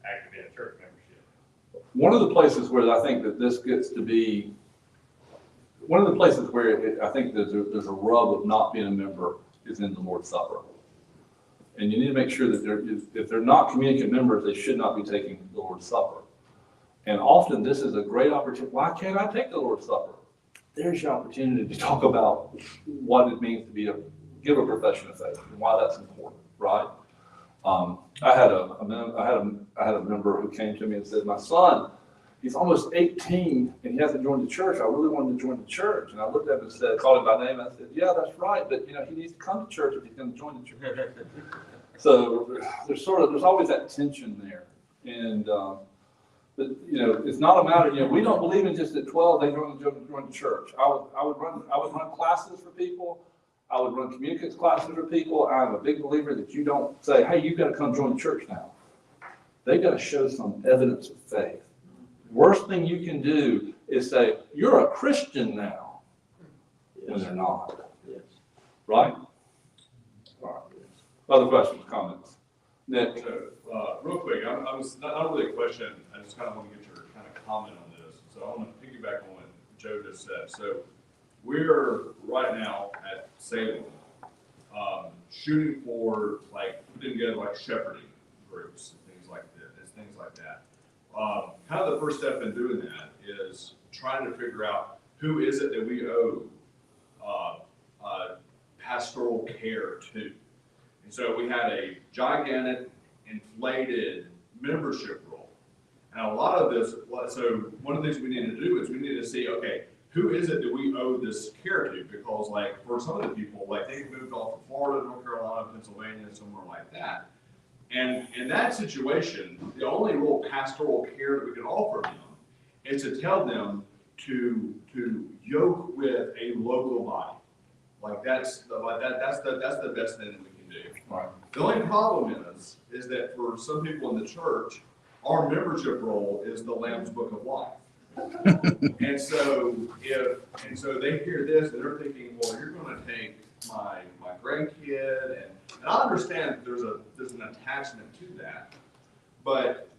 active in a church membership? One of the places where I think that this gets to be, one of the places where I think there's a rub of not being a member is in the Lord's Supper. And you need to make sure that if they're not communicant members, they should not be taking the Lord's Supper. And often this is a great opportunity. Why can't I take the Lord's Supper? There's your opportunity to talk about what it means to give a profession of faith and why that's important, right? I had a member who came to me and said, my son, he's almost 18 and he hasn't joined the church. I really wanted to join the church. And I looked at him and said, called him by name. And I said, yeah, that's right. But he needs to come to church if he's going to join the church. So there's always that tension there. And, but it's not a matter, we don't believe in just at 12, they join the church. I would run classes for people. I would run communicants classes for people. I'm a big believer that you don't say, hey, you've got to come join the church now. They've got to show some evidence of faith. Worst thing you can do is say, you're a Christian now, when they're not. Yes. Right? All right. Other questions, comments? Nick? So, real quick, I was not really a question. I just kind of want to get your kind of comment on this. So I want to piggyback on what Joe just said. So we're right now at Salem shooting for putting together shepherding groups and things like that. Kind of the first step in doing that is trying to figure out who is it that we owe pastoral care to. And so we had a gigantic inflated membership role. And a lot of this, so one of the things we need to do is we need to see, okay, who is it that we owe this care to? Because for some of the people, they've moved off to Florida, North Carolina, Pennsylvania, somewhere like that. And in that situation, the only real pastoral care that we can offer them is to tell them to yoke with a local body. That's the best thing that we can do. Right. The only problem is that for some people in the church, our membership role is the Lamb's Book of Life. and so they hear this and they're thinking, well, you're going to take my grandkid and And I understand that there's an attachment to that, but,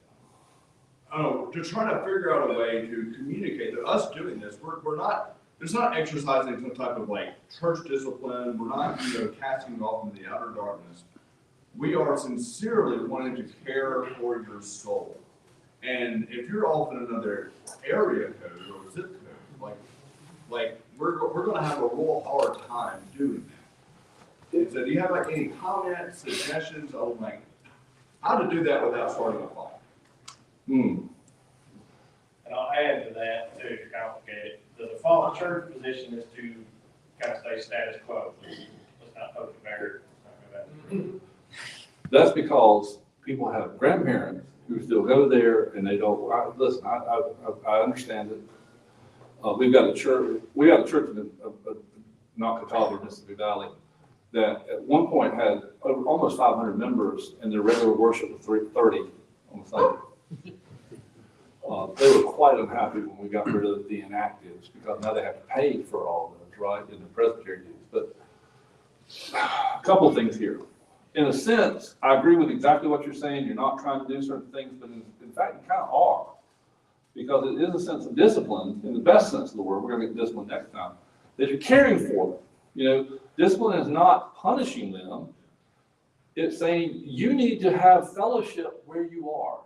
I don't know, to try to figure out a way to communicate that us doing this, we're not, it's not exercising some type of like church discipline, we're not, casting you off into the outer darkness. We are sincerely wanting to care for your soul. And if you're off in another area code or zip code, like we're gonna have a real hard time doing that. And so do you have like any comments, suggestions on like how to do that without starting a fight? And I'll add to that, too, to complicate it, the default church position is to kind of stay status quo. Let's not poke the bear. That's because people have grandparents who still go there and they don't, listen, I understand it. We got a church in Nocatawba, Mississippi Valley, that at one point had almost 500 members and their regular worship was 30 on Sunday. They were quite unhappy when we got rid of the inactives because now they have to pay for all of those, right, in the presbytery dues. But a couple things here. In a sense, I agree with exactly what you're saying. You're not trying to do certain things, but in fact, you kind of are. Because it is a sense of discipline, in the best sense of the word. We're going to get discipline next time. That you're caring for them. Discipline is not punishing them. It's saying you need to have fellowship where you are.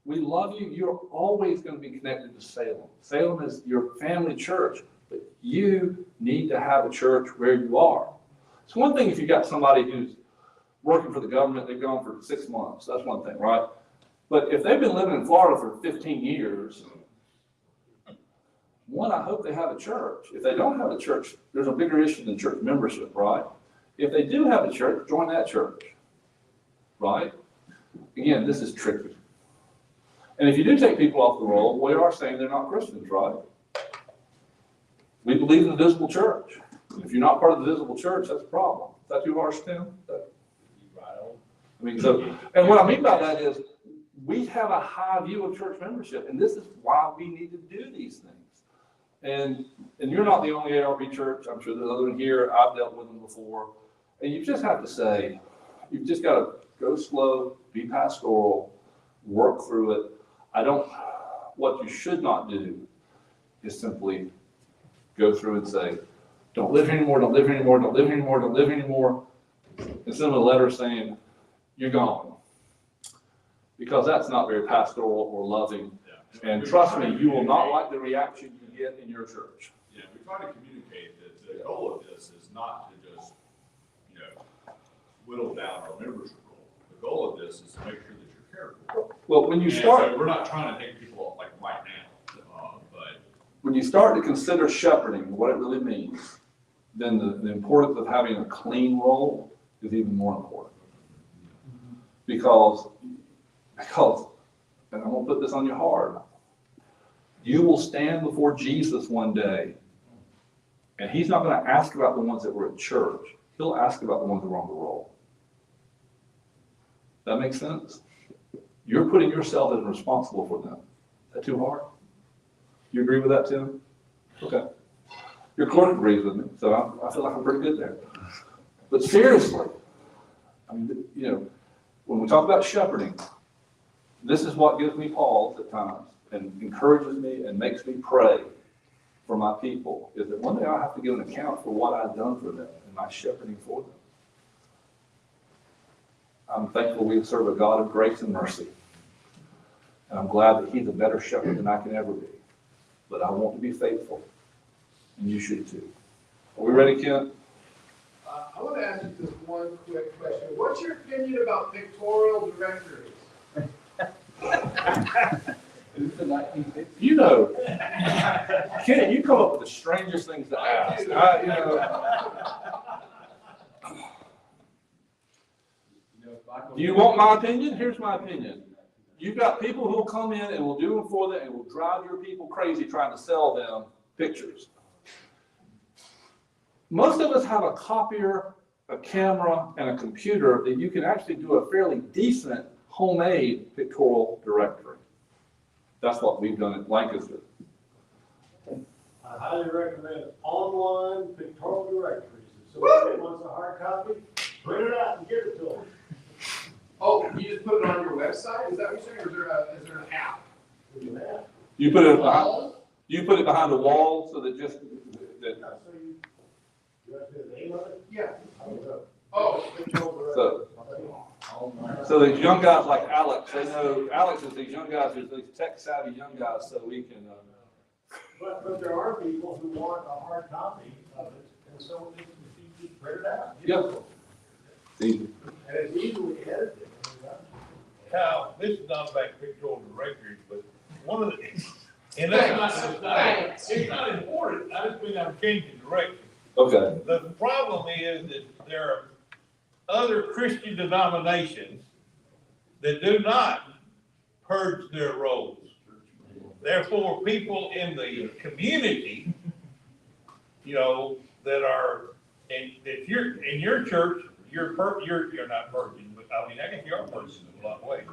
We love you. You're always going to be connected to Salem. Salem is your family church, but you need to have a church where you are. It's one thing if you got somebody who's working for the government, they've gone for 6 months. That's one thing, right? But if they've been living in Florida for 15 years, one, I hope they have a church. If they don't have a church, there's a bigger issue than church membership, right? If they do have a church, join that church, right? Again, this is tricky. And if you do take people off the roll, we are saying they're not Christians, right? We believe in the visible church. If you're not part of the visible church, that's a problem. Is that too harsh, Tim? And what I mean by that is we have a high view of church membership, and this is why we need to do these things. And you're not the only ARB church. I'm sure there's others here. I've dealt with them before. And you just have to say, you've just got to go slow, be pastoral, work through it. What you should not do is simply go through and say, don't live here anymore, don't live here anymore, don't live here anymore, don't live here anymore. And send them a letter saying, you're gone. Because that's not very pastoral or loving. Yeah. And trust me, you will not like the reaction you get in your church. Yeah, we try to communicate that the goal of this is not to just, whittle down our membership role. The goal of this is to make sure that you're cared for. Well, when you And start, so we're not trying to take people off like right now, but when you start to consider shepherding, what it really means, then the importance of having a clean role is even more important. Because, and I'm gonna put this on your heart, you will stand before Jesus one day, and he's not gonna ask about the ones that were at church. He'll ask about the ones that were on the roll. That makes sense? You're putting yourself as responsible for them. Is that too hard? You agree with that, Tim? Okay. Your clerk agrees with me, so I feel like I'm pretty good there. But seriously, when we talk about shepherding, this is what gives me pause at times and encourages me and makes me pray for my people, is that one day I'll have to give an account for what I've done for them and my shepherding for them. I'm thankful we serve a God of grace and mercy. And I'm glad that he's a better shepherd than I can ever be. But I want to be faithful, and you should too. Are we ready, Kent? I want to ask you just one quick question. What's your opinion about pictorial directories? Kent, you come up with the strangest things to ask. Do you want my opinion? Here's my opinion. You've got people who will come in and will do them for them and will drive your people crazy trying to sell them pictures. Most of us have a copier, a camera, and a computer that you can actually do a fairly decent homemade pictorial directory. That's what we've done at Lancaster. I highly recommend online pictorial directories. If somebody wants a hard copy, Print it out and give it to them. Oh, you just put it on your website? Is that what you're saying, or is there an app? You put it behind the wall so that just, that, So you have to do the name of it? Yeah. I don't know. Oh, so these young guys like Alex, they know, Alex is these young guys, these tech savvy young guys, so we can, But there are people who want a hard copy of it, and so you just print it out. Yep. And it's easily edited. Kyle, this is not about pictorial directories, but one of the, and Thanks. it's not important, I just mean I'm changing direction. okay. The problem is that there are other Christian denominations that do not purge their rolls. Therefore, people in the community, you know, that are, and if you're in your church, you're not purging, but I mean, I guess you are purging in a lot of ways.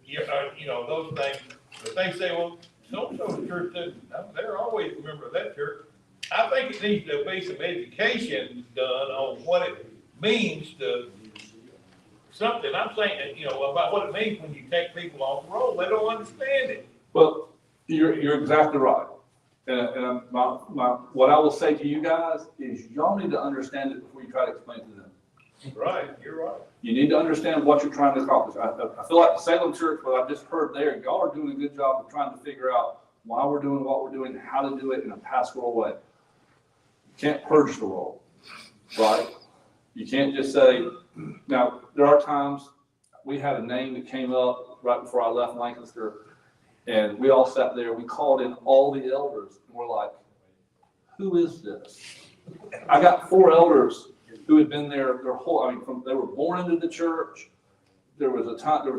You know, those things, but they say, well, so-and-so church doesn't, they're always a member of that church. I think it needs to be some education done on what it means to something. I'm saying, you know, about what it means when you take people off the roll. They don't understand it. Well, you're exactly right. And what I will say to you guys is y'all need to understand it before you try to explain it to them. Right, you're right. You need to understand what you're trying to accomplish. I feel like the Salem Church, what I've just heard there, y'all are doing a good job of trying to figure out why we're doing what we're doing, how to do it in a pastoral way. You can't purge the role, right? You can't just say, now, there are times, we had a name that came up right before I left Lancaster, and we all sat there, we called in all the elders, and we're like, who is this? I got 4 elders who had been there their whole, they were born into the church. There was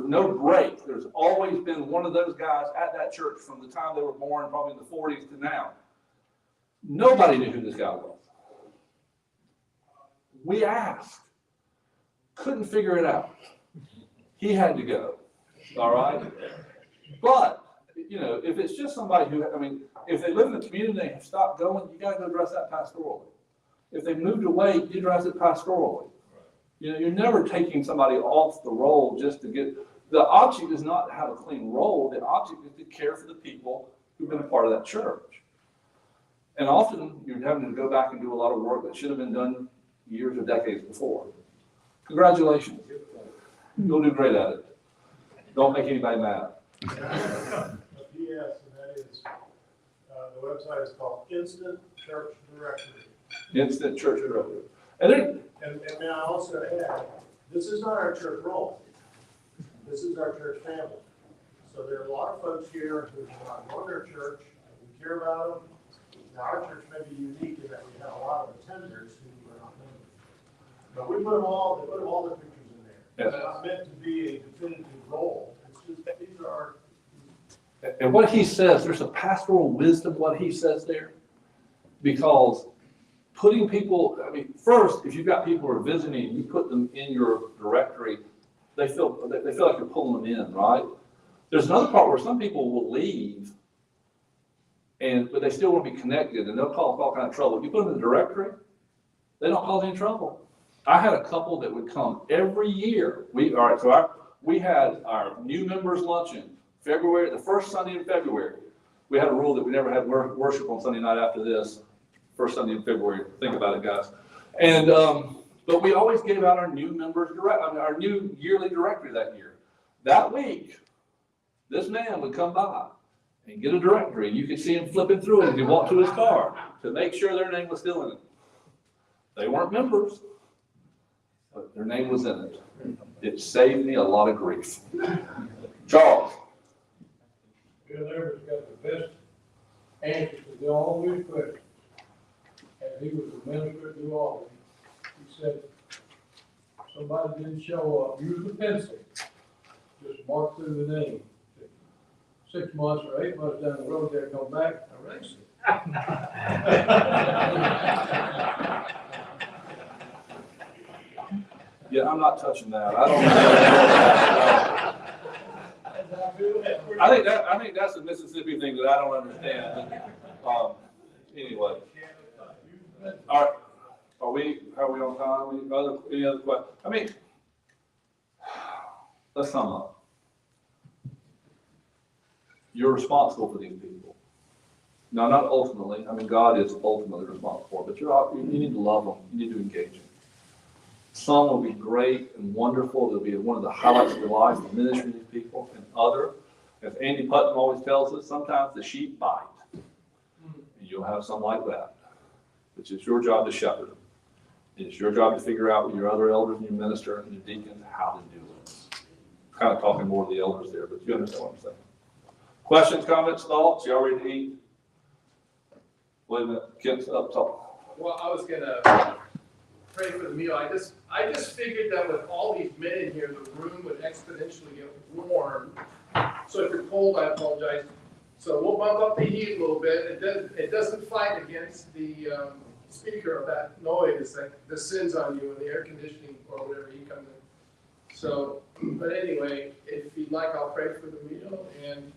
no break. There's always been one of those guys at that church from the time they were born, probably in the 40s to now. Nobody knew who this guy was. We asked, couldn't figure it out. He had to go, all right? But, you know, if it's just somebody who, if they live in the community and they have stopped going, you gotta go address that pastorally. If they moved away, you address it pastorally. You know, you're never taking somebody off the roll just to get, the object is not to have a clean roll, the object is to care for the people who've been a part of that church. And often, you're having to go back and do a lot of work that should have been done years or decades before. Congratulations. You'll do great at it. Don't make anybody mad. A PS, and that is, the website is called Instant Church Directory. Instant church directory. And then, And may I also add, this is not our church role. This is our church family. So there are a lot of folks here who do not know their church, and we care about them. Now, our church may be unique in that we have a lot of attenders who are not members. But we put them all, they put all their pictures in there. Yes. It's not meant to be a definitive role. It's just, these are, and what he says, there's a pastoral wisdom what he says there. Because putting people, first, if you've got people who are visiting, you put them in your directory, they feel like you're pulling them in, right? There's another part where some people will leave, but they still want to be connected, and they'll cause all kind of trouble. If you put them in the directory, they don't cause any trouble. I had a couple that would come every year. We had our new members luncheon, February, the first Sunday in February. We had a rule that we never had worship on Sunday night after this. First Sunday in February. Think about it, guys. And but we always gave out our new members our new yearly directory that year. That week, this man would come by and get a directory, and you could see him flipping through it as he walked to his car to make sure their name was still in it. They weren't members, but their name was in it. It saved me a lot of grief. Charles. Bill Everett's got the best answers to all these questions. And he was a minister to all. He said, somebody didn't show up, use the pencil, just mark through the name. 6 months or 8 months down the road, they'll come back, erase it. Yeah, I'm not touching that. I don't know. I think that's a Mississippi thing that I don't understand. Anyway. All right. Are how are we on time? Any other questions? I mean, let's sum up. You're responsible for these people. Now, not ultimately, I mean, God is ultimately responsible for it, but you need to love them, you need to engage them. Some will be great and wonderful, they'll be one of the highlights of your life, the ministry to these people, and other, as Andy Putnam always tells us, sometimes the sheep bite. And you'll have some like that, which is your job to shepherd them. It's your job to figure out with your other elders and your minister and your deacons how to do it. Kind of talking more to the elders there, but you understand what I'm saying. Questions, comments, thoughts? You all ready to eat? Wait a minute, Kent's up top. Well, I was gonna pray for the meal. I just figured that with all these men in here, the room would exponentially get warm. So if you're cold, I apologize. So we'll bump up the heat a little bit. It doesn't fight against the speaker of that noise that descends on you in the air conditioning or whatever you come in. So, but anyway, if you'd like, I'll pray for the meal and